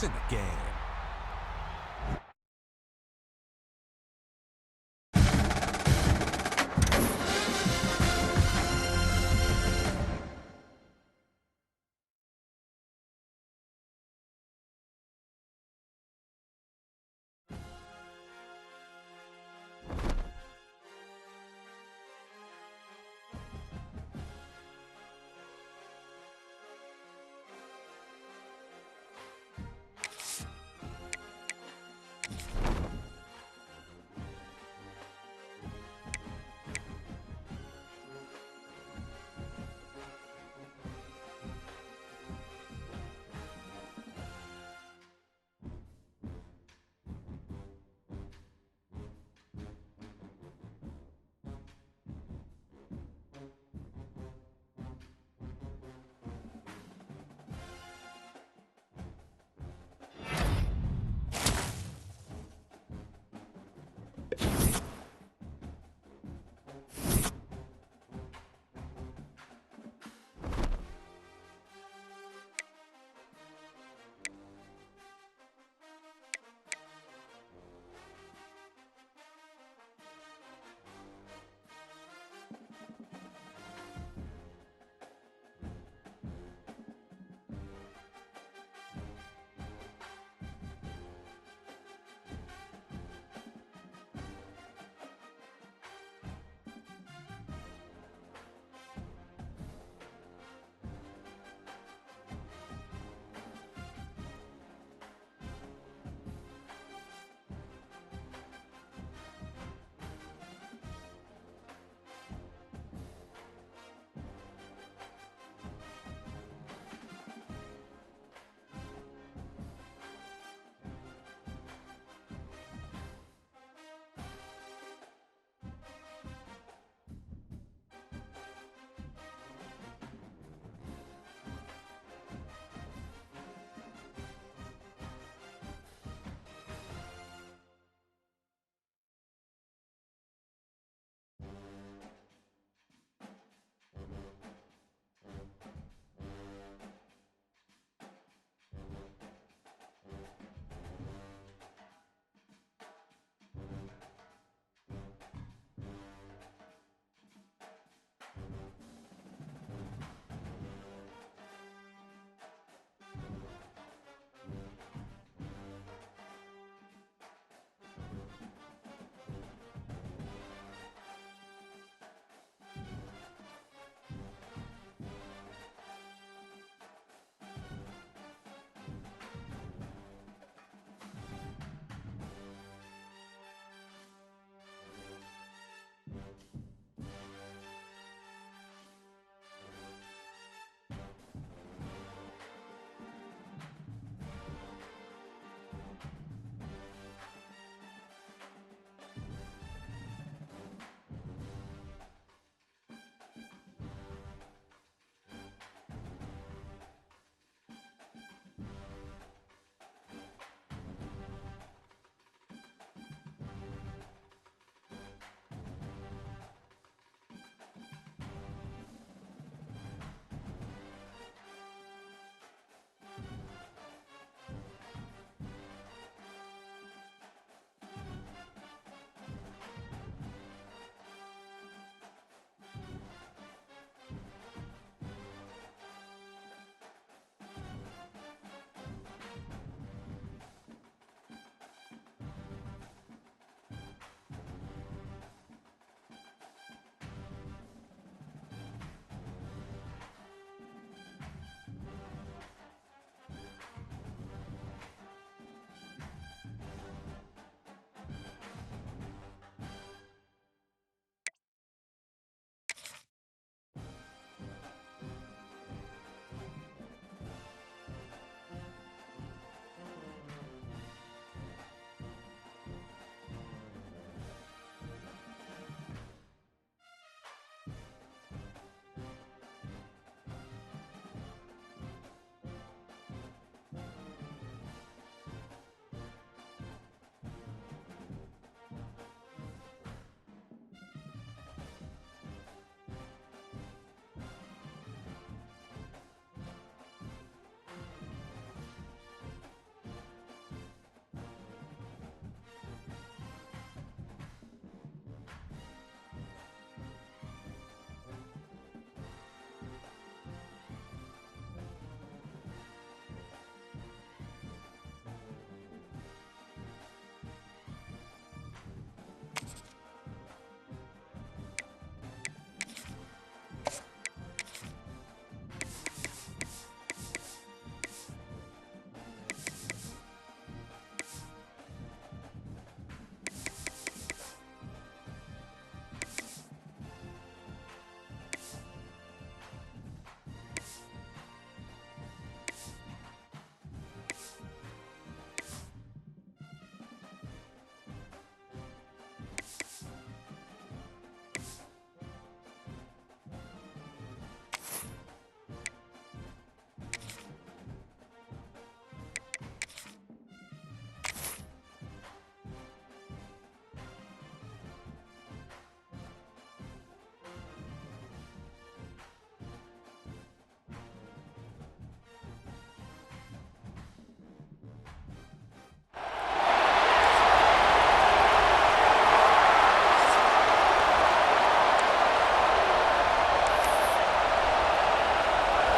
in the game.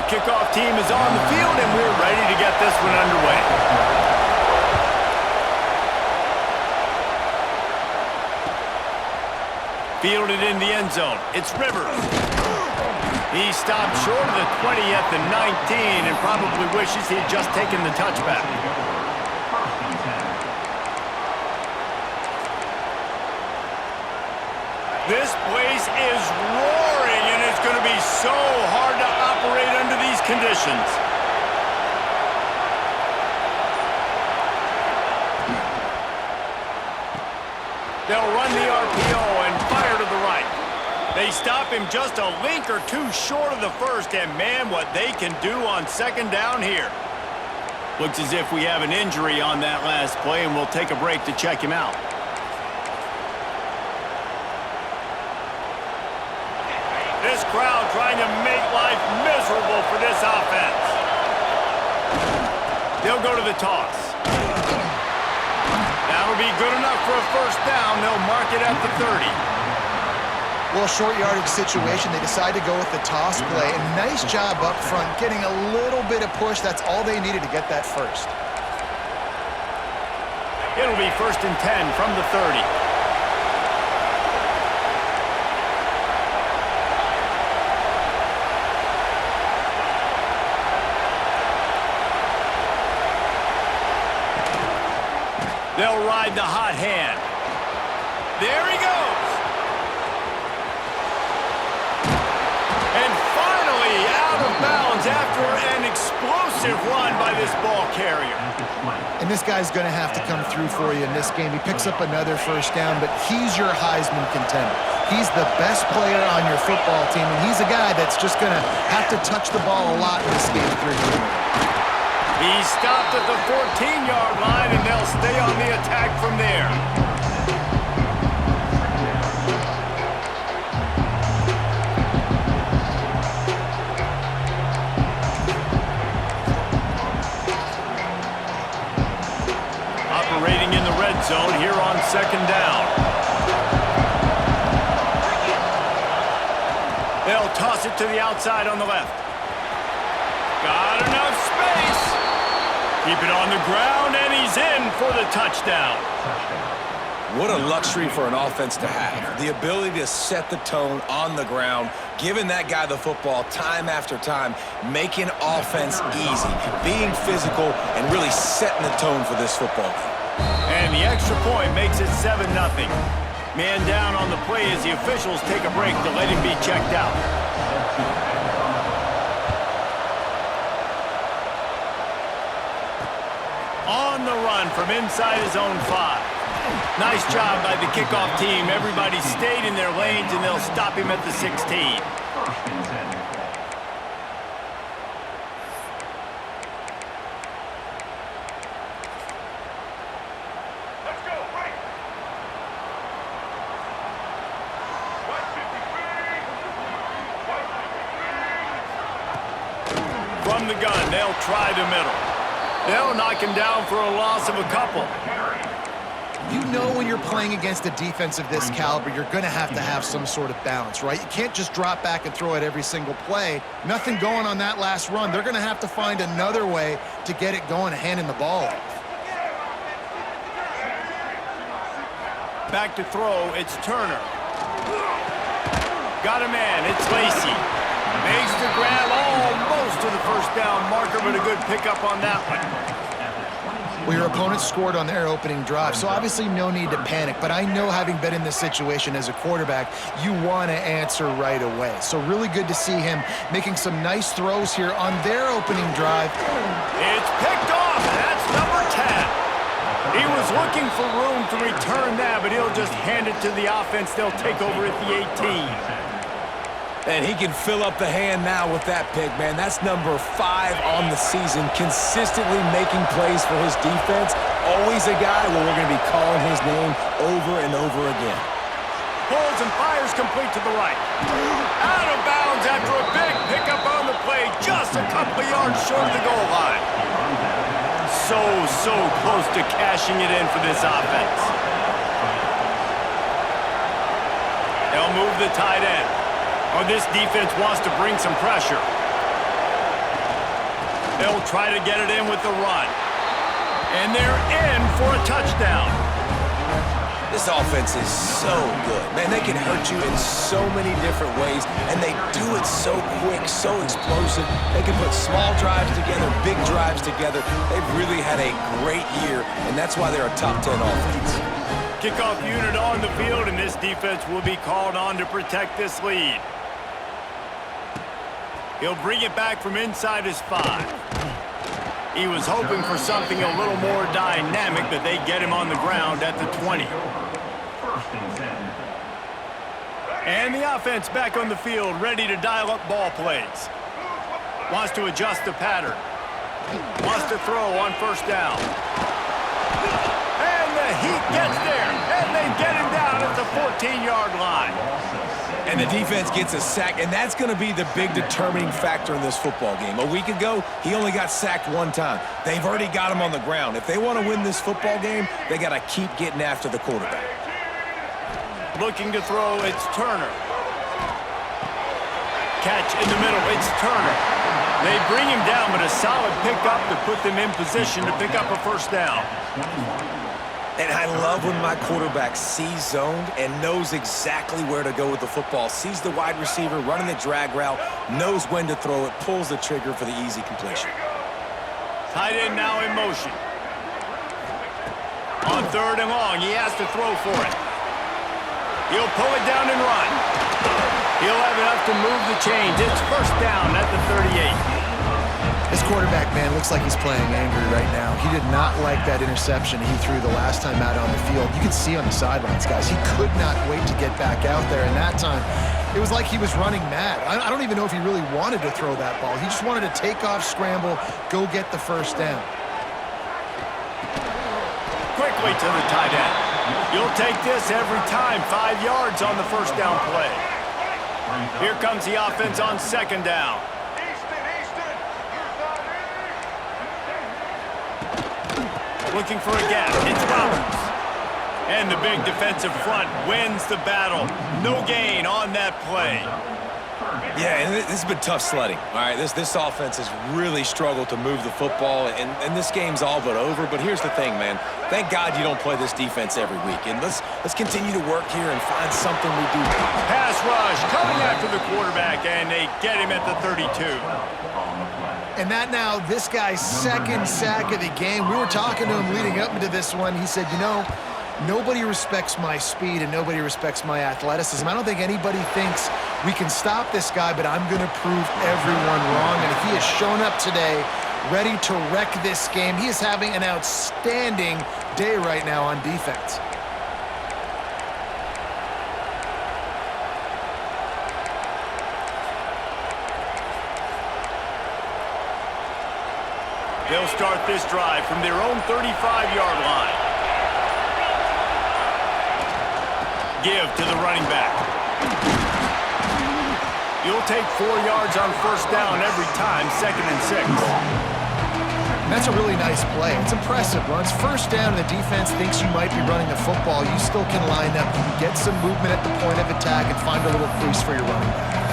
kickoff team is on the field, and we're ready to get this one underway. Fielded in the end zone. It's Rivers. He stopped short of the 20 at the 19 and probably wishes he had just taken the touchback. This place is roaring, and it's going to be so hard to operate under these conditions. They'll run the RPO and fire to the right. They stop him just a link or two short of the first, and man, what they can do on second down here. Looks as if we have an injury on that last play, and we'll take a break to check him out. This crowd trying to make life miserable for this offense. They'll go to the toss. That'll be good enough for a first down. They'll mark it at the 30. Well, short yardage situation, they decide to go with the toss play. And nice job up front, getting a little bit of push. That's all they needed to get that first. It'll be 1st and 10 from the 30. They'll ride the hot hand. There he goes. And finally out of bounds after an explosive run by this ball carrier. And this guy's going to have to come through for you in this game. He picks up another first down, but he's your Heisman contender. He's the best player on your football team, and he's a guy that's just going to have to touch the ball a lot in this game for you. He stopped at the 14-yard line, and they'll stay on the attack from there. Operating in the red zone here on second down. They'll toss it to the outside on the left. Got enough space. Keep it on the ground, and he's in for the touchdown. What a luxury for an offense to have. The ability to set the tone on the ground, giving that guy the football time after time, making offense easy, being physical, and really setting the tone for this football game. And the extra point makes it 7-0. Man down on the play as the officials take a break to let him be checked out. On the run from inside his own 5. Nice job by the kickoff team. Everybody stayed in their lanes, and they'll stop him at the 16. From the gun, they'll try the middle. They'll knock him down for a loss of a couple. You know when you're playing against a defense of this caliber, you're going to have some sort of balance, right? You can't just drop back and throw it every single play. Nothing going on that last run. They're going to have to find another way to get it going and handing the ball off. Back to throw, it's Turner. Got a man, it's Lacy. Makes the grab almost to the first down marker, but a good pickup on that one. Well, your opponent scored on their opening drive, so obviously no need to panic. But I know, having been in this situation as a quarterback, you want to answer right away. So really good to see him making some nice throws here on their opening drive. It's picked off. That's number 10. He was looking for room to return that, but he'll just hand it to the offense. They'll take over at the 18. And he can fill up the hand now with that pick, man. That's number 5 on the season, consistently making plays for his defense. Always a guy where we're going to be calling his name over and over again. Pulls and fires complete to the right. Out of bounds after a big pickup on the play, just a couple of yards short of the goal line. So close to cashing it in for this offense. They'll move the tight end. Or this defense wants to bring some pressure. They'll try to get it in with the run. And they're in for a touchdown. This offense is so good. Man, they can hurt you in so many different ways, and they do it so quick, so explosive. They can put small drives together, big drives together. They've really had a great year, and that's why they're a top 10 offense. Kickoff unit on the field, and this defense will be called on to protect this lead. He'll bring it back from inside his 5. He was hoping for something a little more dynamic, but they get him on the ground at the 20. And the offense back on the field, ready to dial up ball plays. Wants to adjust the pattern. Wants to throw on first down. And the Heat gets there, and they get him down at the 14-yard line. And the defense gets a sack, and that's going to be the big determining factor in this football game. A week ago, he only got sacked one time. They've already got him on the ground. If they want to win this football game, they got to keep getting after the quarterback. Looking to throw, it's Turner. Catch in the middle, it's Turner. They bring him down, but a solid pickup to put them in position to pick up a first down. And I love when my quarterback sees zoned and knows exactly where to go with the football. Sees the wide receiver running the drag route, knows when to throw it, pulls the trigger for the easy completion. Tight end now in motion. On 3rd and long, he has to throw for it. He'll pull it down and run. He'll have enough to move the chains. It's first down at the 38. This quarterback, man, looks like he's playing angry right now. He did not like that interception he threw the last time out on the field. You can see on the sidelines, guys, he could not wait to get back out there. And that time, it was like he was running mad. I don't even know if he really wanted to throw that ball. He just wanted to take off, scramble, go get the first down. Quickly to the tight end. You'll take this every time. 5 yards on the first down play. Here comes the offense on 2nd down. Looking for a gap. It's Roberts. And the big defensive front wins the battle. No gain on that play. Yeah, and this has been tough sledding. All right, this offense has really struggled to move the football, and this game's all but over. But here's the thing, man. Thank God you don't play this defense every week. And let's continue to work here and find something we do. Pass rush coming after the quarterback, and they get him at the 32. And that now, this guy's 2nd sack of the game. We were talking to him leading up into this one. He said, you know, nobody respects my speed and nobody respects my athleticism. I don't think anybody thinks we can stop this guy, but I'm going to prove everyone wrong. And he has shown up today ready to wreck this game. He is having an outstanding day right now on defense. They'll start this drive from their own 35-yard line. Give to the running back. You'll take 4 yards on first down every time, 2nd and 6. And that's a really nice play. It's impressive. Runs first down and the defense thinks you might be running the football. You still can line up. You can get some movement at the point of attack and find a little crease for your running back.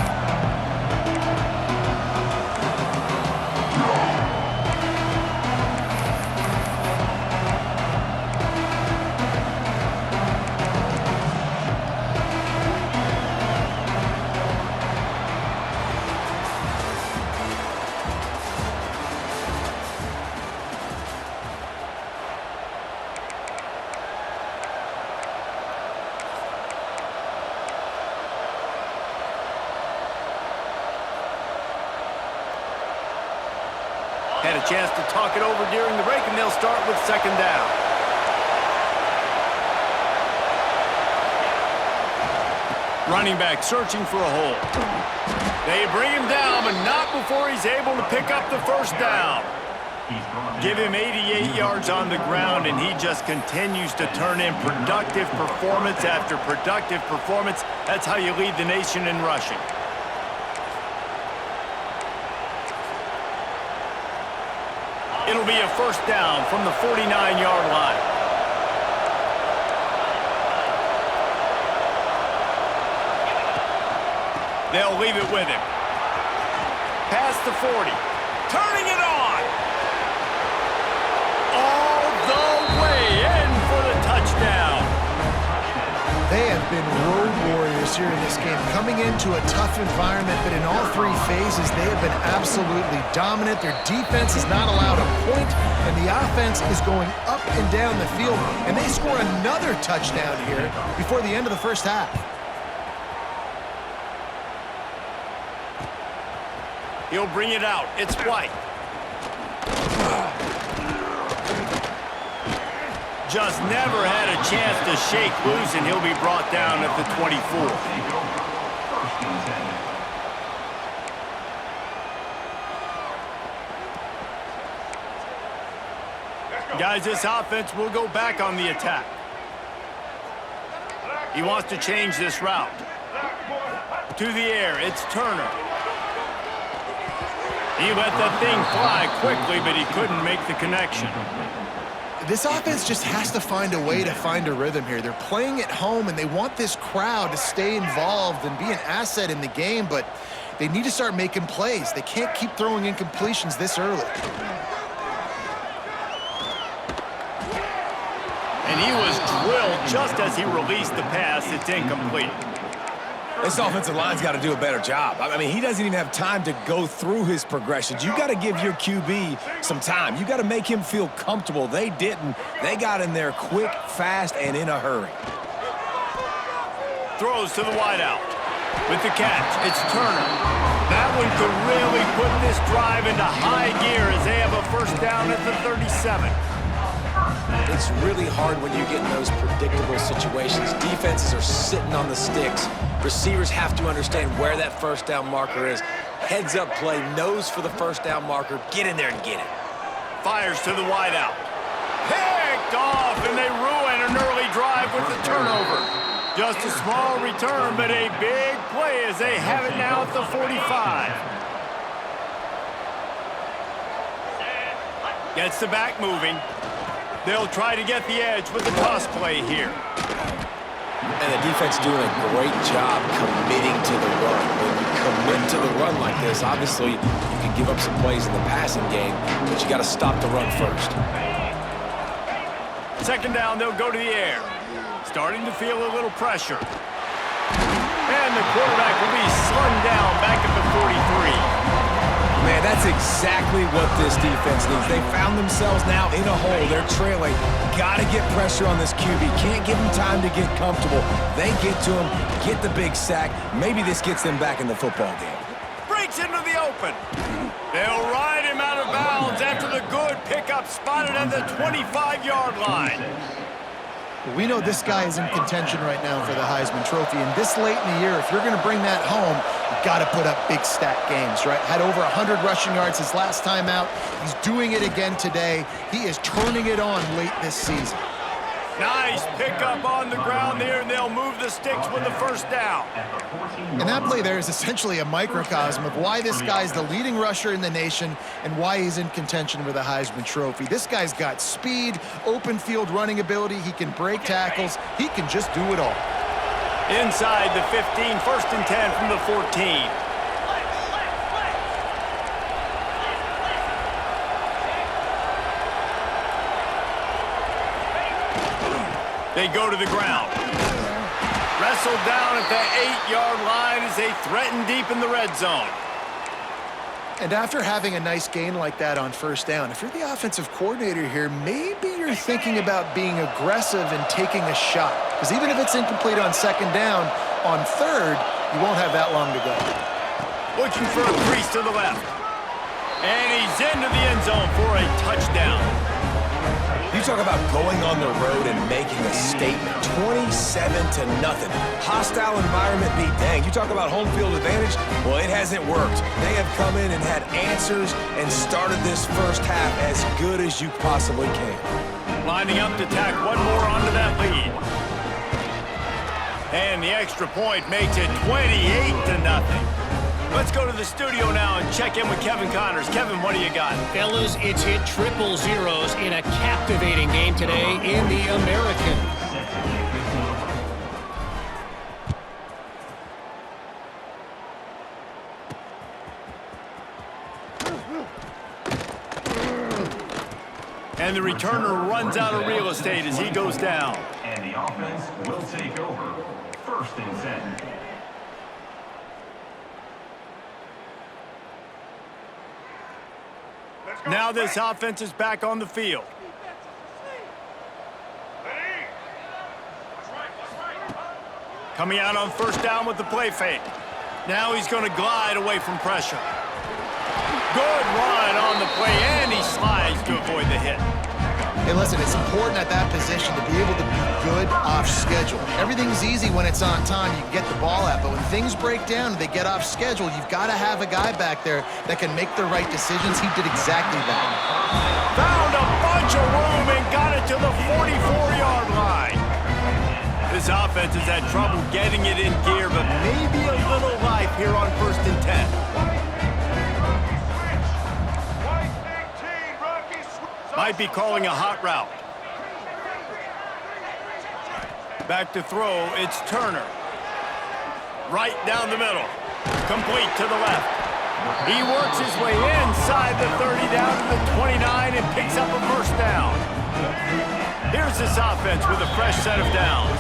Had a chance to talk it over during the break, and they'll start with 2nd down. Running back searching for a hole. They bring him down, but not before he's able to pick up the first down. Give him 88 yards on the ground, and he just continues to turn in productive performance after productive performance. That's how you lead the nation in rushing. It'll be a first down from the 49-yard line. They'll leave it with him. Past the 40. Turning it on. They have been road warriors here in this game, coming into a tough environment, but in all three phases, they have been absolutely dominant. Their defense is not allowed a point, and the offense is going up and down the field, and they score another touchdown here before the end of the first half. He'll bring it out. It's White. Just never had a chance to shake loose, and he'll be brought down at the 24. Guys, this offense will go back on the attack. He wants to change this route. To the air, it's Turner. He let that thing fly quickly, but he couldn't make the connection. This offense just has to find a way to find a rhythm here. They're playing at home, and they want this crowd to stay involved and be an asset in the game, but they need to start making plays. They can't keep throwing incompletions this early. And he was drilled just as he released the pass. It's incomplete. This offensive line's got to do a better job. I mean, he doesn't even have time to go through his progressions. You got to give your QB some time. You got to make him feel comfortable. They didn't. They got in there quick, fast, and in a hurry. Throws to the wideout. With the catch, it's Turner. That one could really put this drive into high gear as they have a first down at the 37. It's really hard when you get in those predictable situations. Defenses are sitting on the sticks. Receivers have to understand where that first down marker is. Heads up play, nose for the first down marker. Get in there and get it. Fires to the wideout. Picked off, and they ruin an early drive with the turnover. Just a small return, but a big play as they have it now at the 45. Gets the back moving. They'll try to get the edge with the toss play here. And the defense doing a great job committing to the run. When you commit to the run like this, obviously you can give up some plays in the passing game, but you got to stop the run first. Second down, they'll go to the air. Starting to feel a little pressure. And the quarterback will be slung down back at the 43. Man, that's exactly what this defense needs. They found themselves now in a hole. They're trailing. Got to get pressure on this QB. Can't give him time to get comfortable. They get to him, get the big sack. Maybe this gets them back in the football game. Breaks into the open. They'll ride him out of bounds after the good pickup spotted at the 25-yard line. We know this guy is in contention right now for the Heisman Trophy, and this late in the year, if you're going to bring that home, you've got to put up big stat games, right? Had over 100 rushing yards his last time out. He's doing it again today. He is turning it on late this season. Nice pickup on the ground there, and they'll move the sticks with the first down. And that play there is essentially a microcosm of why this guy's the leading rusher in the nation and why he's in contention for the Heisman Trophy. This guy's got speed, open field running ability. He can break tackles. He can just do it all. Inside the 15, first and 10 from the 14. They go to the ground. Wrestled down at the 8-yard line as they threaten deep in the red zone. And after having a nice gain like that on first down, if you're the offensive coordinator here, maybe you're thinking about being aggressive and taking a shot. Because even if it's incomplete on second down, on third, you won't have that long to go. Looking for a crease to the left. And he's into the end zone for a touchdown. You talk about going on the road and making a statement. 27-0. Hostile environment be dang. You talk about home field advantage. Well, it hasn't worked. They have come in and had answers and started this first half as good as you possibly can. Lining up to tack one more onto that lead. And the extra point makes it 28-0. Let's go to the studio now and check in with Kevin Connors. Kevin, what do you got? Fellas, it's hit triple zeros in a captivating game today in the American. And the returner runs out of real estate as he goes down. the offense will take over. 1st and 10. Now this offense is back on the field. Coming out on 1st down with the play fake. Now he's going to glide away from pressure. Good run on the play, and he slides to avoid the hit. Hey, listen, it's important at that position to be able to be good off schedule. Everything's easy when it's on time. You can get the ball out, but when things break down and they get off schedule, you've got to have a guy back there that can make the right decisions. He did exactly that. Found a bunch of room and got it to the 44-yard line. This offense has had trouble getting it in gear, but maybe a little life here on 1st and 10. Might be calling a hot route. Back to throw, it's Turner. Right down the middle. Complete to the left. He works his way inside the 30 down to the 29 and picks up a 1st down. Here's this offense with a fresh set of downs.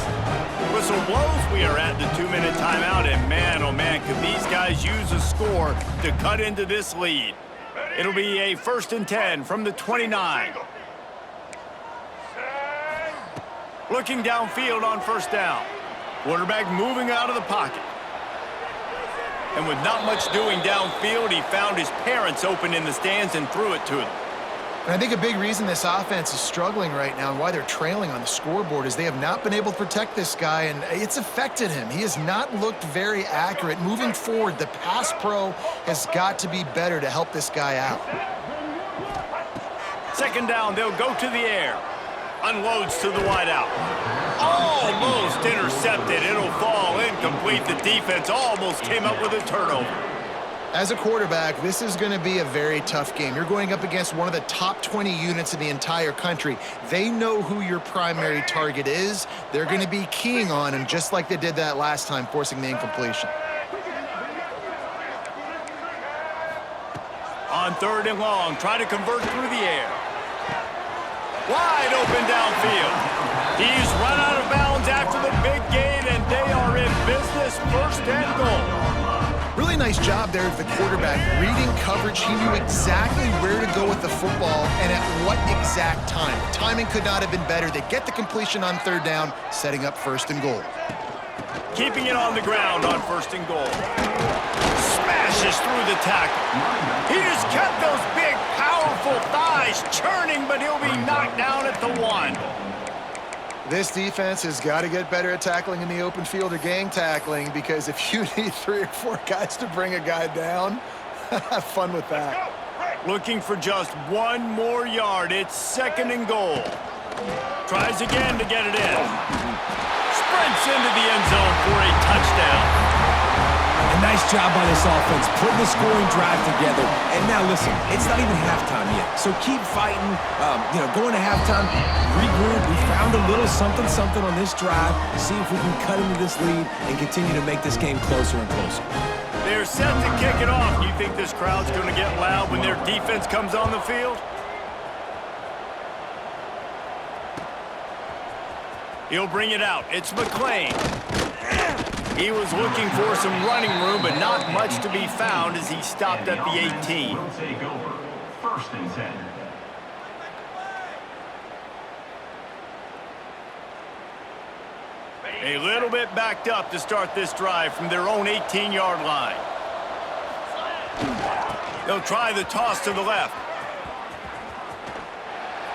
Whistle blows, we are at the 2-minute timeout, and man, oh man, could these guys use a score to cut into this lead. It'll be a 1st and 10 from the 29. Looking downfield on 1st down. Quarterback moving out of the pocket. And with not much doing downfield, he found his parents open in the stands and threw it to them. And I think a big reason this offense is struggling right now and why they're trailing on the scoreboard is they have not been able to protect this guy, and it's affected him. He has not looked very accurate. Moving forward, the pass pro has got to be better to help this guy out. 2nd down, they'll go to the air. Unloads to the wideout. Almost intercepted. It'll fall incomplete. The defense almost came up with a turnover. As a quarterback, this is going to be a very tough game. You're going up against one of the top 20 units in the entire country. They know who your primary target is. They're going to be keying on him just like they did that last time, forcing the incompletion. On 3rd and long, try to convert through the air. Wide open downfield. He's run out of bounds after the big gain, and they are in business. 1st and goal. Really nice job there of the quarterback. Reading coverage, he knew exactly where to go with the football and at what exact time. The timing could not have been better. They get the completion on 3rd down, setting up 1st and goal. Keeping it on the ground on 1st and goal. Smashes through the tackle. He just kept those big, powerful thighs churning, but he'll be knocked down at the 1. This defense has got to get better at tackling in the open field or gang tackling, because if you need 3 or 4 guys to bring a guy down, have fun with that. Looking for just 1 more yard. It's 2nd and goal. Tries again to get it in. Sprints into the end zone for a touchdown. A nice job by this offense, putting the scoring drive together. And now listen, it's not even halftime yet. So keep fighting, going to halftime, regroup. We found a little something on this drive. See if we can cut into this lead and continue to make this game closer and closer. They're set to kick it off. Do you think this crowd's going to get loud when their defense comes on the field? He'll bring it out. It's McClain. He was looking for some running room, but not much to be found as he stopped at the 18. Will take over. 1st and 10. A little bit backed up to start this drive from their own 18-yard line. They'll try the toss to the left.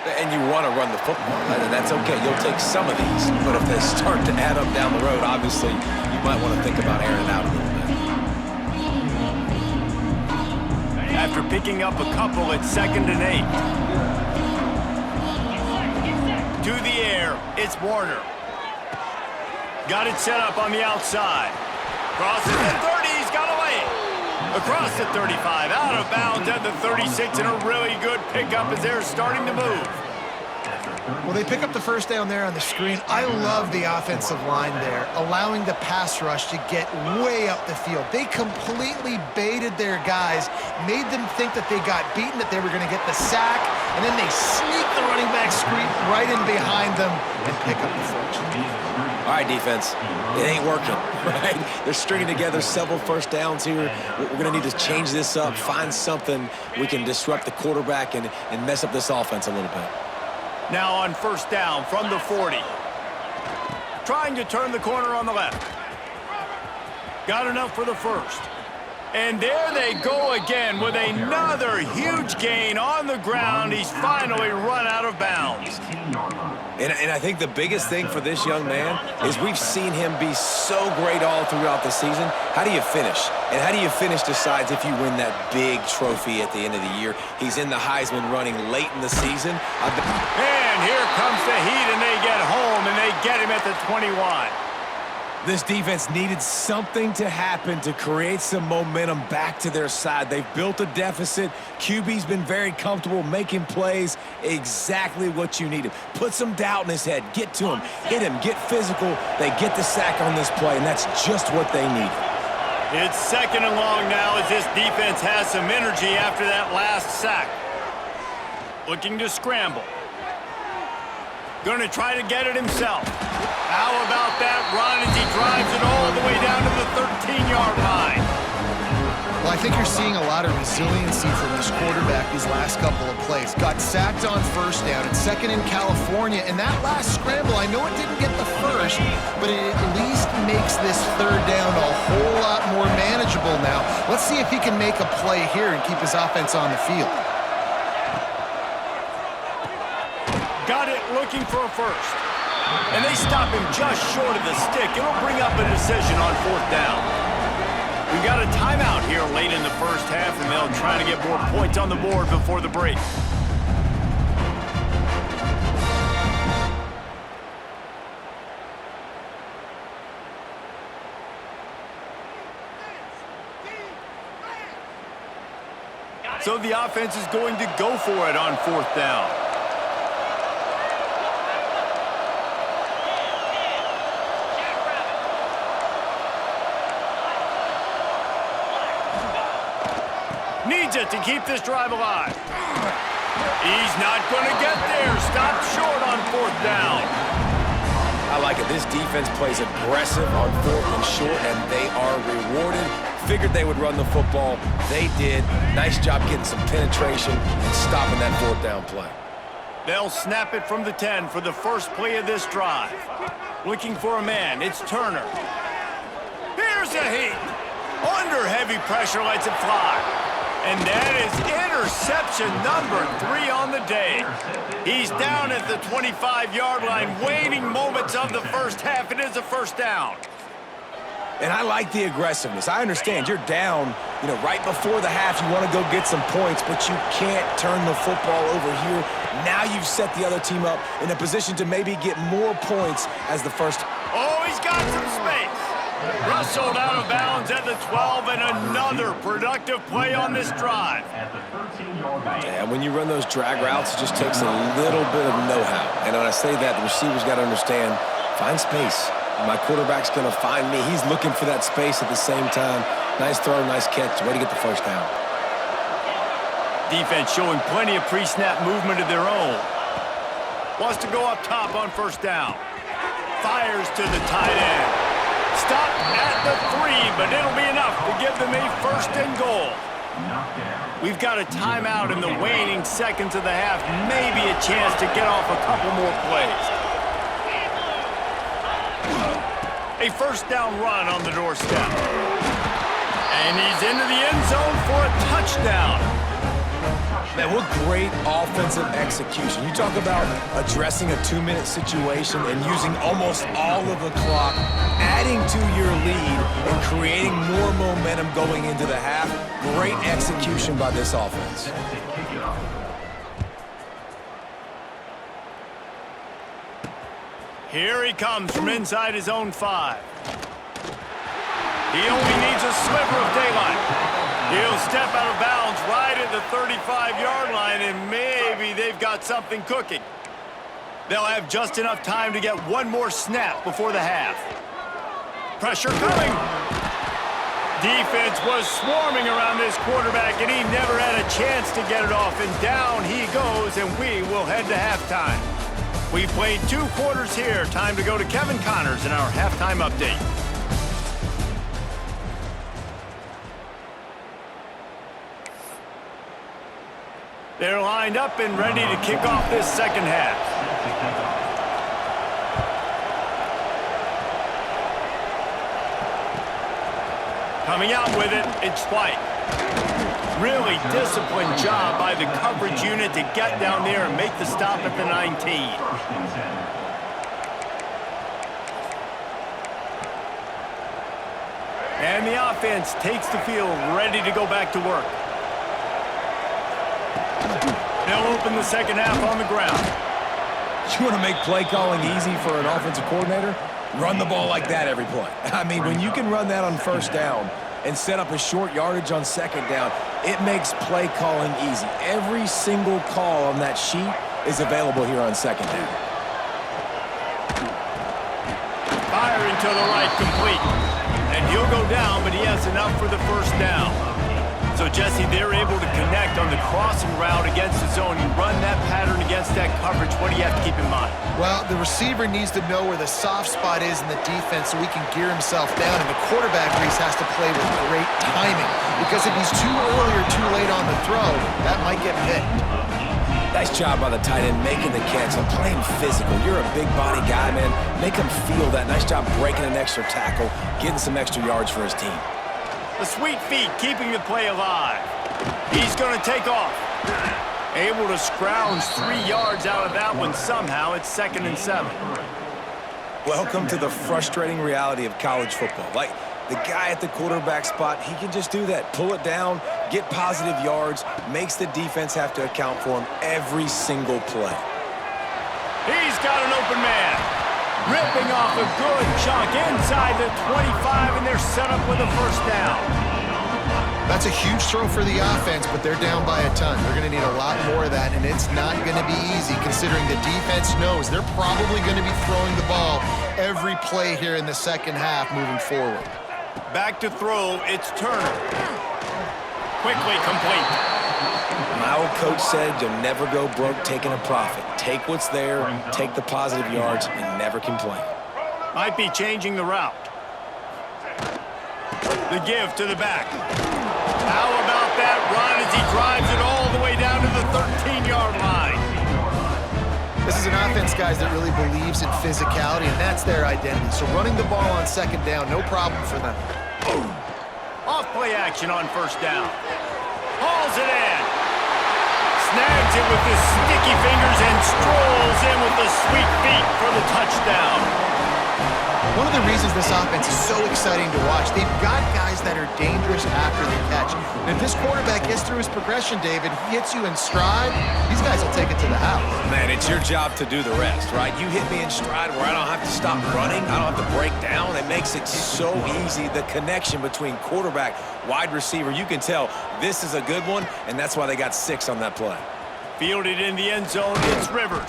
And you want to run the football, and that's okay. You'll take some of these, but if they start to add up down the road, obviously, you might want to think about airing it out a little bit. After picking up a couple at 2nd and 8. To the air, it's Warner. Got it set up on the outside. Crosses the 30, he's got a lane. Across the 35, out of bounds at the 36, and a really good pickup as they're starting to move. Well, they pick up the first down there on the screen. I love the offensive line there, allowing the pass rush to get way up the field. They completely baited their guys, made them think that they got beaten, that they were going to get the sack, and then they sneak the running back screen right in behind them and pick up the first. All right, defense, it ain't working, right? They're stringing together several first downs here. We're going to need to change this up, find something we can disrupt the quarterback and mess up this offense a little bit. Now on first down from the 40. Trying to turn the corner on the left. Got enough for the first. And there they go again with another huge gain on the ground. He's finally run out of bounds. And I think the biggest thing for this young man is we've seen him be so great all throughout the season. How do you finish? And how do you finish decides if you win that big trophy at the end of the year. He's in the Heisman running late in the season. And here comes the heat, and they get home, and they get him at the 21. This defense needed something to happen to create some momentum back to their side. They've built a deficit. QB's been very comfortable making plays. Exactly what you needed. Put some doubt in his head. Get to him. Hit him. Get physical. They get the sack on this play, and that's just what they needed. It's second and long now as this defense has some energy after that last sack. Looking to scramble. Going to try to get it himself. How about that run as he drives it all the way down to the 13-yard line? Well, I think you're seeing a lot of resiliency from this quarterback these last couple of plays. Got sacked on first down. It's second in California. And that last scramble, I know it didn't get the first, but it at least makes this third down a whole lot more manageable now. Let's see if he can make a play here and keep his offense on the field. Got it looking for a first. And they stop him just short of the stick. It'll bring up a decision on fourth down. We've got a timeout here late in the first half, and they'll try to get more points on the board before the break. So the offense is going to go for it on fourth down. Needs it to keep this drive alive. He's not going to get there. Stopped short on fourth down. I like it. This defense plays aggressive on fourth and short, and they are rewarded. Figured they would run the football. They did. Nice job getting some penetration and stopping that fourth down play. They'll snap it from the 10 for the first play of this drive. Looking for a man. It's Turner. Here's a heat. Under heavy pressure, lets it fly. And that is interception number 3 on the day. He's down at the 25-yard line, waning moments of the first half. It is a first down. And I like the aggressiveness. I understand you're down, right before the half. You want to go get some points, but you can't turn the football over here. Now you've set the other team up in a position to maybe get more points as the first. Oh, he's got some space. Rustled out of bounds at the 12, and another productive play on this drive. Yeah, when you run those drag routes, it just takes a little bit of know-how. And when I say that, the receivers got to understand, find space. My quarterback's going to find me. He's looking for that space at the same time. Nice throw, nice catch. Way to get the first down. Defense showing plenty of pre-snap movement of their own. Wants to go up top on first down. Fires to the tight end. Stopped at the 3, but it'll be enough to give them a first and goal. We've got a timeout in the waning seconds of the half. Maybe a chance to get off a couple more plays. A first down run on the doorstep. And he's into the end zone for a touchdown. Man, what great offensive execution. You talk about addressing a 2-minute situation and using almost all of the clock, adding to your lead and creating more momentum going into the half. Great execution by this offense. Here he comes from inside his own 5. He only needs a sliver of daylight. He'll step out of bounds right at the 35-yard line, and maybe they've got something cooking. They'll have just enough time to get one more snap before the half. Pressure coming. Defense was swarming around this quarterback, and he never had a chance to get it off. And down he goes, and we will head to halftime. We've played 2 quarters here. Time to go to Kevin Connors in our halftime update. They're lined up and ready to kick off this second half. Coming out with it, it's White. Really disciplined job by the coverage unit to get down there and make the stop at the 19. And the offense takes the field, ready to go back to work. They'll open the second half on the ground. You want to make play calling easy for an offensive coordinator? Run the ball like that every play. I mean, when you can run that on first down and set up a short yardage on second down, it makes play calling easy. Every single call on that sheet is available here on second down. Firing to the right, complete. And he'll go down, but he has enough for the first down. So, Jesse, they're able to connect on the crossing route against the zone. You run that pattern against that coverage. What do you have to keep in mind? Well, the receiver needs to know where the soft spot is in the defense so he can gear himself down, and the quarterback, Reese, has to play with great timing, because if he's too early or too late on the throw, that might get picked. Nice job by the tight end making the catch and playing physical. You're a big body guy, man. Make him feel that. Nice job breaking an extra tackle, getting some extra yards for his team. The sweet feet keeping the play alive. He's going to take off. Able to scrounge 3 yards out of that one somehow. It's 2nd and 7. Welcome to the frustrating reality of college football. Like, the guy at the quarterback spot, he can just do that. Pull it down, get positive yards, makes the defense have to account for him every single play. He's got an open man. Ripping off a good chunk inside the 25, and they're set up with a first down. That's a huge throw for the offense, but they're down by a ton. They're going to need a lot more of that, and it's not going to be easy considering the defense knows they're probably going to be throwing the ball every play here in the second half moving forward. Back to throw, it's Turner. Quickly complete. My old coach said you'll never go broke taking a profit. Take what's there, take the positive yards, and never complain. Might be changing the route. The give to the back. How about that run as he drives it all the way down to the 13-yard line? This is an offense, guys, that really believes in physicality, and that's their identity. So running the ball on second down, no problem for them. Off play action on first down. Hauls it in. Snags it with his sticky fingers and strolls in with the sweet feet for the touchdown. One of the reasons this offense is so exciting to watch, they've got guys that are dangerous after the catch. And if this quarterback gets through his progression, David, he hits you in stride, these guys will take it to the house. Man, it's your job to do the rest, right? You hit me in stride where I don't have to stop running. I don't have to break down. It makes it so easy. The connection between quarterback, wide receiver, you can tell this is a good one, and that's why they got 6 on that play. Fielded in the end zone, it's Rivers.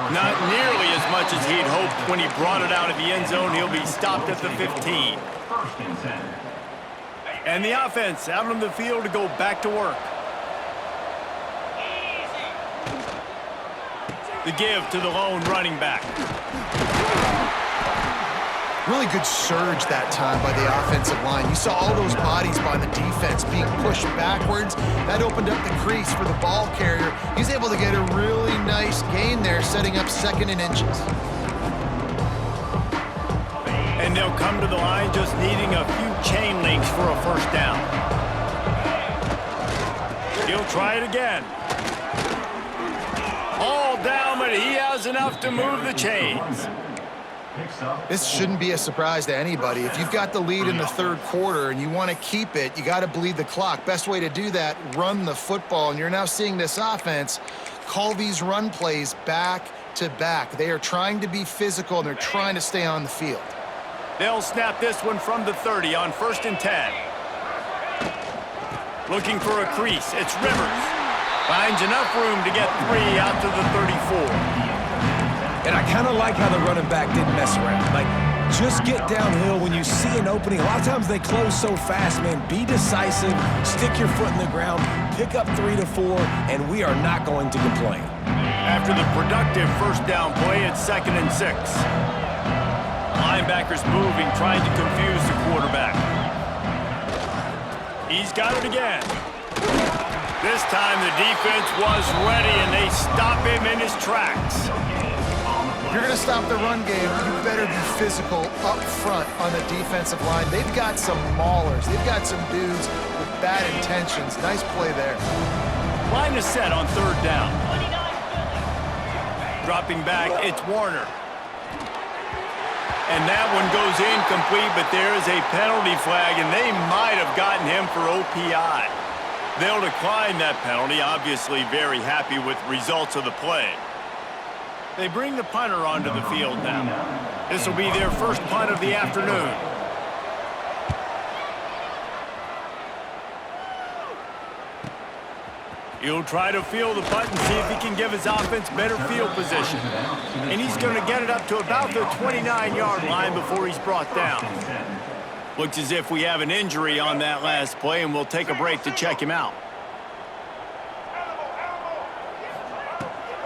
Not nearly as much as he'd hoped when he brought it out of the end zone. He'll be stopped at the 15. And the offense out on the field to go back to work. The give to the lone running back. Really good surge that time by the offensive line. You saw all those bodies by the defense being pushed backwards. That opened up the crease for the ball carrier. He's able to get a really nice gain there, setting up 2nd and inches. And they'll come to the line just needing a few chain links for a first down. He'll try it again. All down, but he has enough to move the chains. This shouldn't be a surprise to anybody. If you've got the lead in the 3rd quarter and you want to keep it, you got to bleed the clock. Best way to do that, run the football. And you're now seeing this offense call these run plays back to back. They are trying to be physical, and they're trying to stay on the field. They'll snap this one from the 30 on 1st and 10. Looking for a crease. It's Rivers. Finds enough room to get 3 out to the 34. And I kind of like how the running back didn't mess around. Like, just get downhill when you see an opening. A lot of times they close so fast, man. Be decisive, stick your foot in the ground, pick up 3 to 4, and we are not going to complain. After the productive first down play, it's 2nd and 6. Linebackers moving, trying to confuse the quarterback. He's got it again. This time the defense was ready, and they stop him in his tracks. If you're going to stop the run game, you better be physical up front on the defensive line. They've got some maulers. They've got some dudes with bad intentions. Nice play there. Line is set on 3rd down. Dropping back, it's Warner. And that one goes incomplete, but there is a penalty flag, and they might have gotten him for OPI. They'll decline that penalty, obviously very happy with results of the play. They bring the punter onto the field now. This will be their first punt of the afternoon. He'll try to field the punt and see if he can give his offense better field position. And he's going to get it up to about the 29-yard line before he's brought down. Looks as if we have an injury on that last play, and we'll take a break to check him out.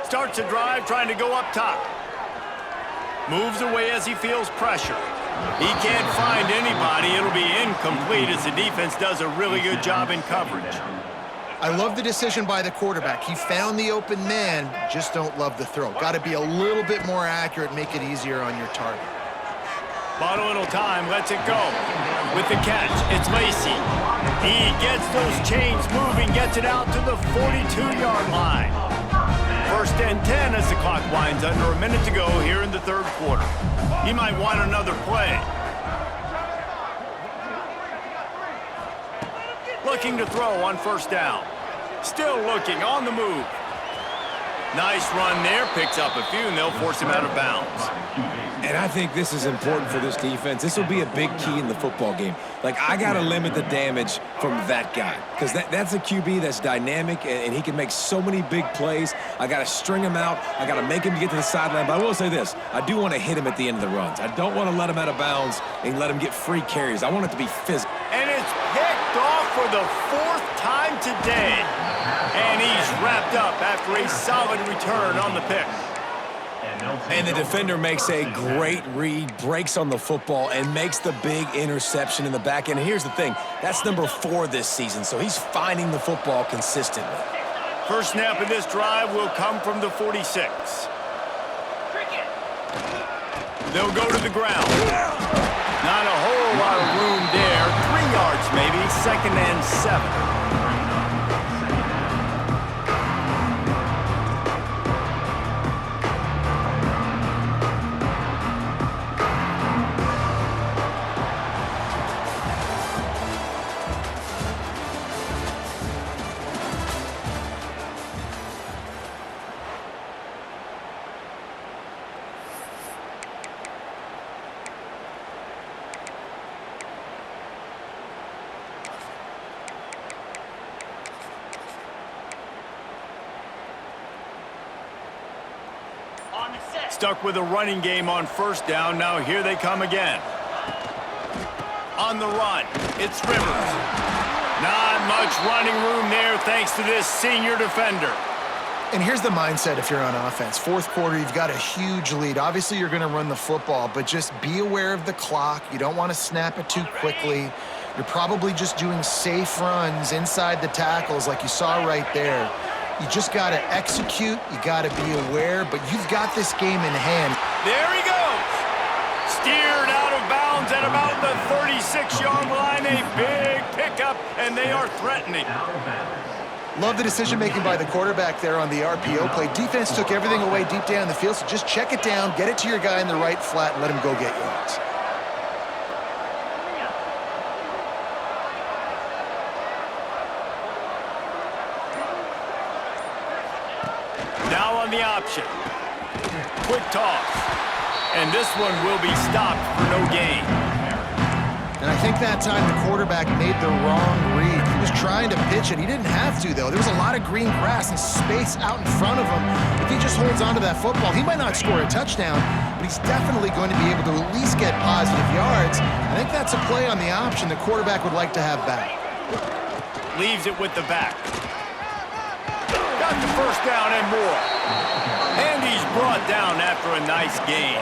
Starts a drive, trying to go up top. Moves away as he feels pressure. He can't find anybody. It'll be incomplete as the defense does a really good job in coverage. I love the decision by the quarterback. He found the open man, just don't love the throw. Got to be a little bit more accurate, make it easier on your target. Bought a little time, lets it go. With the catch, it's Lacy. He gets those chains moving, gets it out to the 42-yard line. 1st and 10 as the clock winds under a minute to go here in the 3rd quarter. He might want another play. Looking to throw on 1st down. Still looking, on the move. Nice run there, picks up a few, and they'll force him out of bounds. And I think this is important for this defense. This will be a big key in the football game. Like, I got to limit the damage from that guy because that's a QB that's dynamic, and he can make so many big plays. I got to string him out. I got to make him get to the sideline. But I will say this. I do want to hit him at the end of the runs. I don't want to let him out of bounds and let him get free carries. I want it to be physical. And it's picked off for the 4th time today. And he's wrapped up after a solid return on the pick. And the defender makes a great read, breaks on the football, and makes the big interception in the back end. And here's the thing, that's number 4 this season, so he's finding the football consistently. First snap of this drive will come from the 46. They'll go to the ground. Not a whole lot of room there. 3 yards maybe, 2nd and 7. Stuck with a running game on 1st down. Now here they come again. On the run, it's Rivers. Not much running room there thanks to this senior defender. And here's the mindset if you're on offense. 4th quarter, you've got a huge lead. Obviously, you're going to run the football, but just be aware of the clock. You don't want to snap it too quickly. You're probably just doing safe runs inside the tackles like you saw right there. You just got to execute. You got to be aware, but you've got this game in hand. There he goes. Steered out of bounds at about the 36-yard line. A big pickup, and they are threatening. Love the decision-making by the quarterback there on the RPO play. Defense took everything away deep down the field, so just check it down, get it to your guy in the right flat, and let him go get yards. Now on the option. Quick toss. And this one will be stopped for no gain. And I think that time the quarterback made the wrong read. He was trying to pitch it. He didn't have to, though. There was a lot of green grass and space out in front of him. If he just holds onto that football, he might not score a touchdown, but he's definitely going to be able to at least get positive yards. I think that's a play on the option the quarterback would like to have back. Leaves it with the back. Got the first down and more. And he's brought down after a nice game.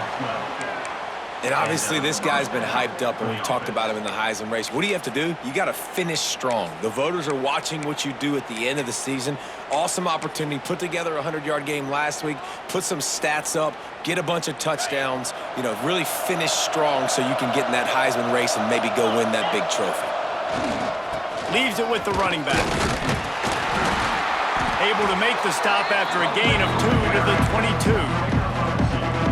And obviously this guy's been hyped up, and we've talked about him in the Heisman race. What do you have to do? You got to finish strong. The voters are watching what you do at the end of the season. Awesome opportunity. Put together a 100-yard game last week. Put some stats up. Get a bunch of touchdowns. You know, really finish strong so you can get in that Heisman race and maybe go win that big trophy. Leaves it with the running back. Able to make the stop after a gain of 2 to the 22.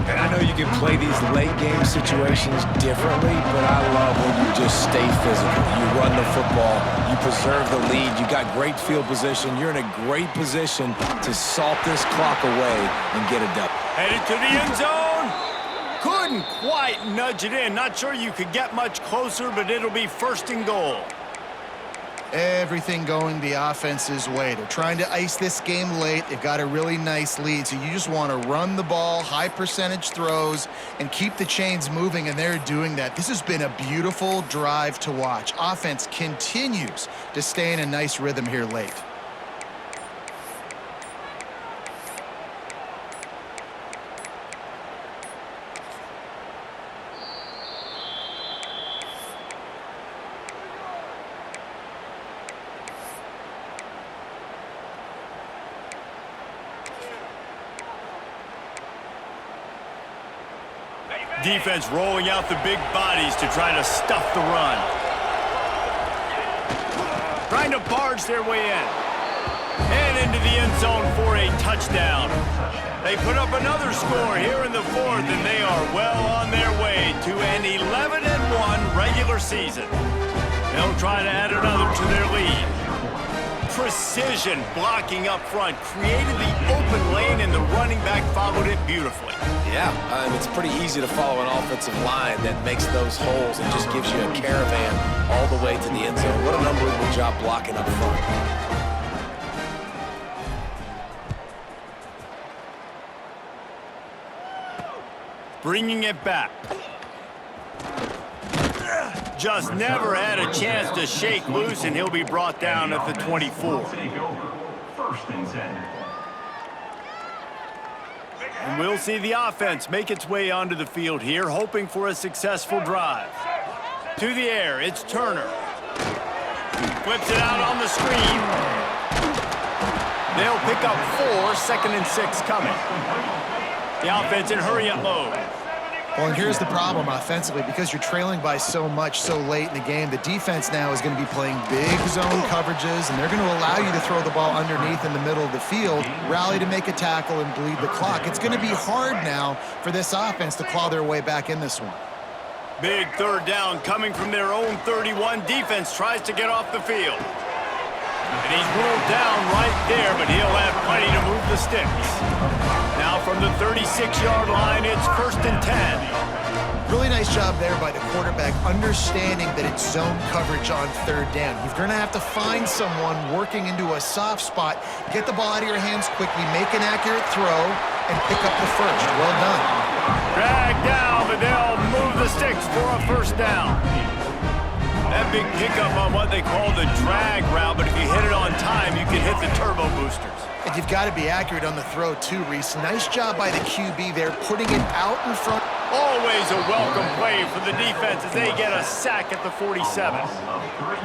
And I know you can play these late game situations differently, but I love when you just stay physical. You run the football, you preserve the lead, you got great field position. You're in a great position to salt this clock away and get a dub. Headed to the end zone. Couldn't quite nudge it in. Not sure you could get much closer, but it'll be 1st and goal. Everything going the offense's way. They're trying to ice this game late. They've got a really nice lead, so you just want to run the ball, high percentage throws, and keep the chains moving, and they're doing that. This has been a beautiful drive to watch. Offense continues to stay in a nice rhythm here late. Defense rolling out the big bodies to try to stuff the run. Trying to barge their way in. And into the end zone for a touchdown. They put up another score here in the 4th, and they are well on their way to an 11-1 regular season. They'll try to add another to their lead. Precision blocking up front, created the open lane, and the running back followed it beautifully. Yeah, it's pretty easy to follow an offensive line that makes those holes and just gives you a caravan all the way to the end zone. What an unbelievable job blocking up front. Bringing it back. Just never had a chance to shake loose, and he'll be brought down at the 24. 1st and 10. And we'll see the offense make its way onto the field here, hoping for a successful drive. To the air, it's Turner. Flips it out on the screen. They'll pick up 4, 2nd and 6 coming. The offense in hurry-up mode. Well, and here's the problem offensively. Because you're trailing by so much so late in the game, the defense now is going to be playing big zone coverages, and they're going to allow you to throw the ball underneath in the middle of the field, rally to make a tackle, and bleed the clock. It's going to be hard now for this offense to claw their way back in this one. Big 3rd down coming from their own 31. Defense tries to get off the field. And he's ruled down right there, but he'll have plenty to move the sticks. Now from the 36-yard line, it's 1st and 10. Really nice job there by the quarterback, understanding that it's zone coverage on 3rd down. You're going to have to find someone working into a soft spot, get the ball out of your hands quickly, make an accurate throw, and pick up the 1st. Well done. Drag down, but they'll move the sticks for a 1st down. That big pickup on what they call the drag route, but if you hit it on time, you can hit the turbo boosters. And you've got to be accurate on the throw, too, Reese. Nice job by the QB there, putting it out in front. Always a welcome play for the defense as they get a sack at the 47.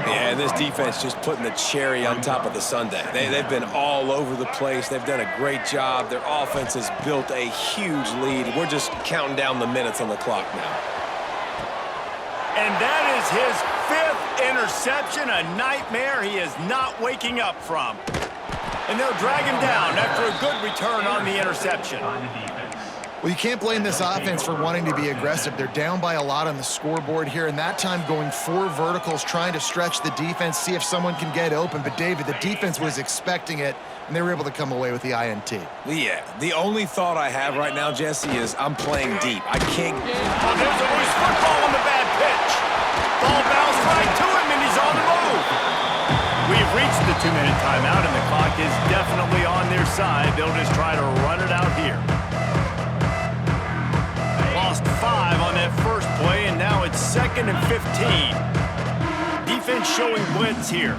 Yeah, and this defense just putting the cherry on top of the sundae. They've been all over the place. They've done a great job. Their offense has built a huge lead. We're just counting down the minutes on the clock now. And that is his 5th interception, a nightmare he is not waking up from. And they'll drag him down after a good return on the interception. Well, you can't blame this offense for wanting to be aggressive. They're down by a lot on the scoreboard here, and that time going 4 verticals, trying to stretch the defense, see if someone can get open. But, David, the defense was expecting it, and they were able to come away with the INT. Yeah, the only thought I have right now, Jesse, is I'm playing deep. I can't... Oh, there's a loose football on the bad pitch. Ball bounced right to him, and he's on the move. We've reached the 2-minute timeout, and the clock is definitely on their side. They'll just try to run it out here. Lost 5 on that first play, and now it's 2nd and 15. Defense showing blitz here.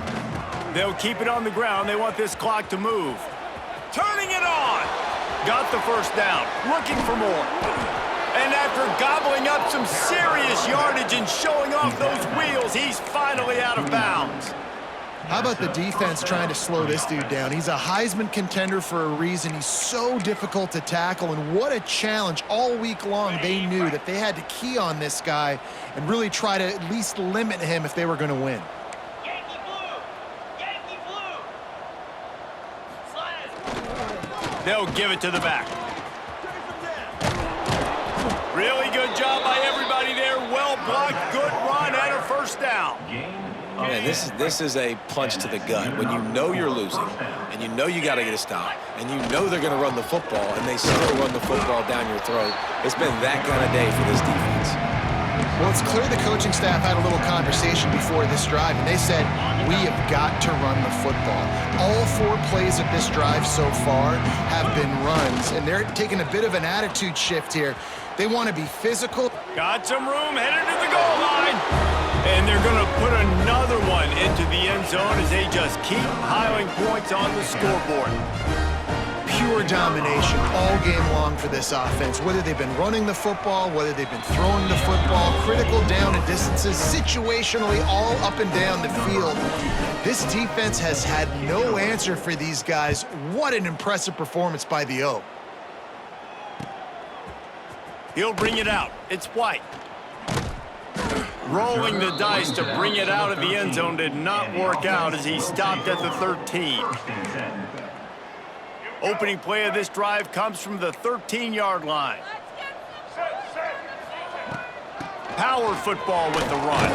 They'll keep it on the ground. They want this clock to move. Turning it on. Got the first down. Looking for more. And after gobbling up some serious yardage and showing off those wheels, he's finally out of bounds. How about the defense trying to slow this dude down? He's a Heisman contender for a reason. He's so difficult to tackle, and what a challenge. All week long, they knew that they had to key on this guy and really try to at least limit him if they were going to win. Yankee blue! Yankee blue! Slide. They'll give it to the back. Really good job by everybody there. Well blocked, good run, and a first down. Man, this is a punch to the gut. When you know you're losing, and you know you got to get a stop, and you know they're going to run the football, and they still run the football down your throat. It's been that kind of day for this defense. Well, it's clear the coaching staff had a little conversation before this drive, and they said, we have got to run the football. All 4 plays of this drive so far have been runs, and they're taking a bit of an attitude shift here. They want to be physical. Got some room, headed to the goal line. And they're going to put another one into the end zone as they just keep piling points on the scoreboard. Pure domination all game long for this offense. Whether they've been running the football, whether they've been throwing the football, critical down and distances, situationally all up and down the field. This defense has had no answer for these guys. What an impressive performance by the O. He'll bring it out. It's White. Rolling the dice to bring it out of the end zone did not work out as he stopped at the 13. Opening play of this drive comes from the 13-yard line. Power football with the run.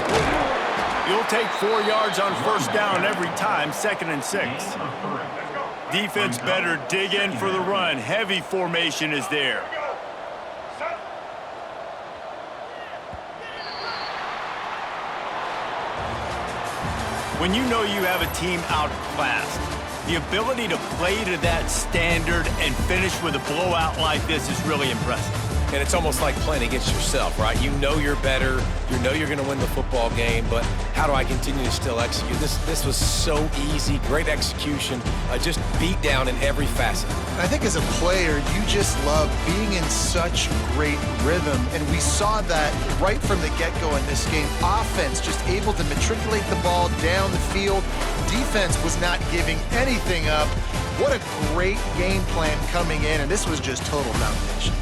You'll take 4 yards on first down every time, 2nd and 6. Defense better dig in for the run. Heavy formation is there. When you know you have a team outclassed, the ability to play to that standard and finish with a blowout like this is really impressive. And it's almost like playing against yourself, right? You know you're better. You know you're going to win the football game, but how do I continue to still execute? This was so easy, great execution, just beat down in every facet. I think as a player, you just love being in such great rhythm, and we saw that right from the get-go in this game. Offense just able to matriculate the ball down the field. Defense was not giving anything up. What a great game plan coming in, and this was just total domination.